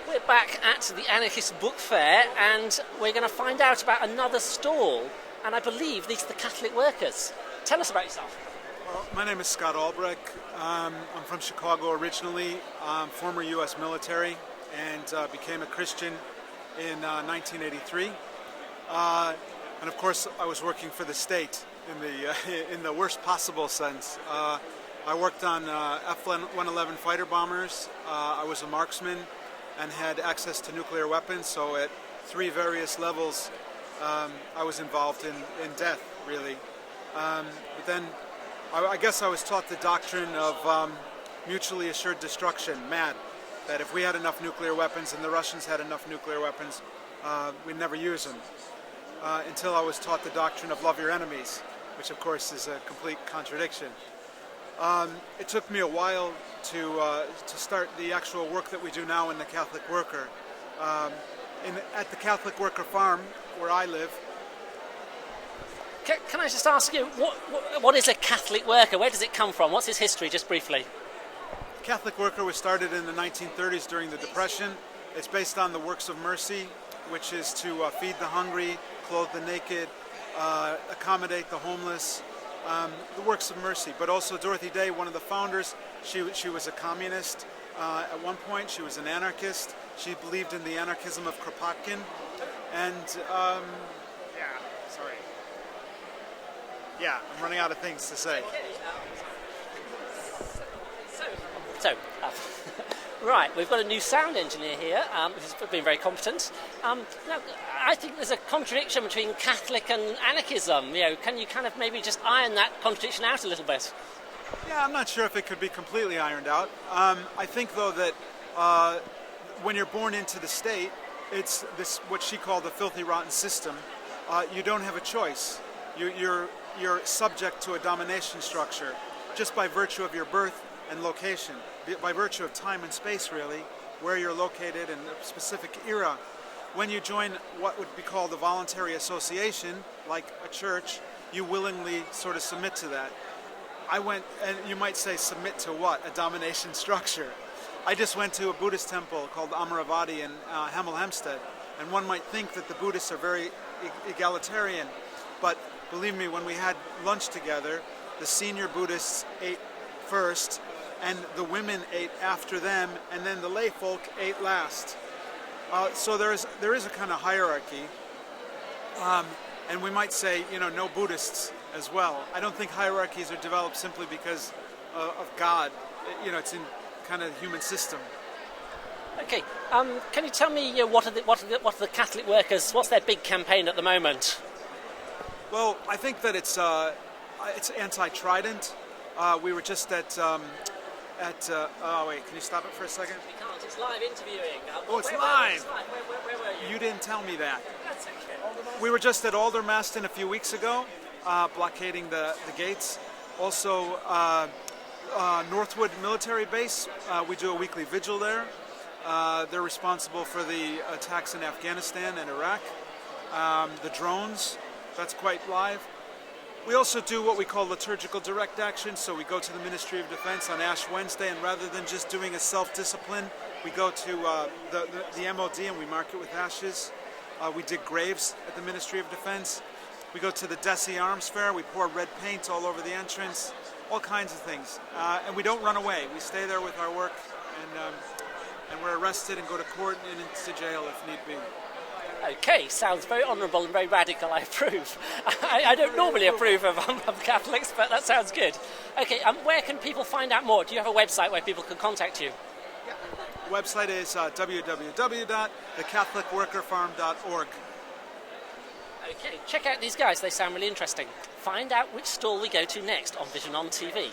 We're back at the Anarchist book fair, and we're going to find out about another stall, and I believe these are the Catholic workers. Tell us about yourself. Well, my name is Scott Albrecht. I'm from Chicago originally. I'm former U.S. military and became a Christian in 1983. And of course, I was working for the state in the worst possible sense. I worked on F-111 fighter bombers. I was a marksman and had access to nuclear weapons, so at 3 various levels I was involved in death, really. But then I guess I was taught the doctrine of mutually assured destruction, MAD, that if we had enough nuclear weapons and the Russians had enough nuclear weapons, we'd never use them. Until I was taught the doctrine of love your enemies, which of course is a complete contradiction. It took me a while to start the actual work that we do now in the Catholic Worker. At the Catholic Worker farm, where I live. Can I just ask you, what is a Catholic worker? Where does it come from? What's its history, just briefly? Catholic Worker was started in the 1930s during the Depression. It's based on the works of mercy, which is to feed the hungry, clothe the naked, accommodate the homeless, the works of mercy. But also Dorothy Day, one of the founders, she was a communist. At one point, she was an anarchist. She believed in the anarchism of Kropotkin. And, I'm running out of things to say. Right, we've got a new sound engineer here, who's been very competent. Now, I think there's a contradiction between Catholic and anarchism. Can you kind of maybe just iron that contradiction out a little bit? Yeah, I'm not sure if it could be completely ironed out. I think, though, that when you're born into the state, it's this what she called the filthy, rotten system. You don't have a choice. You're subject to a domination structure just by virtue of your birth and location, by virtue of time and space, really, where you're located in a specific era. When you join what would be called a voluntary association, like a church, you willingly sort of submit to that. I went, and you might say, submit to what? A domination structure. I just went to a Buddhist temple called Amaravati in Hemel Hempstead, and one might think that the Buddhists are very egalitarian, but believe me, when we had lunch together, the senior Buddhists ate first, and the women ate after them, and then the lay folk ate last. So there is a kind of hierarchy, and we might say, no Buddhists as well. I don't think hierarchies are developed simply because of God. It's in kind of the human system. Okay, can you tell me what are the Catholic workers? What's their big campaign at the moment? Well, I think that it's anti-Trident. We were just at oh wait, can you stop it for a second? We can't, it's live interviewing. It's live! Where were you? You didn't tell me that. That's okay. We were just at Aldermaston a few weeks ago, blockading the gates. Also, Northwood Military Base, we do a weekly vigil there. They're responsible for the attacks in Afghanistan and Iraq. The drones, that's quite live. We also do what we call liturgical direct action, so we go to the Ministry of Defense on Ash Wednesday, and rather than just doing a self-discipline, we go to the MOD and we mark it with ashes. We dig graves at the Ministry of Defense. We go to the Desi Arms Fair, we pour red paint all over the entrance, all kinds of things. And we don't run away, we stay there with our work, and we're arrested and go to court and into jail if need be. Okay, sounds very honourable and very radical. I approve. I don't normally approve of Catholics, but that sounds good. Okay, where can people find out more? Do you have a website where people can contact you? Yeah. The website is www.thecatholicworkerfarm.org. Okay, check out these guys. They sound really interesting. Find out which stall we go to next on Vision on TV.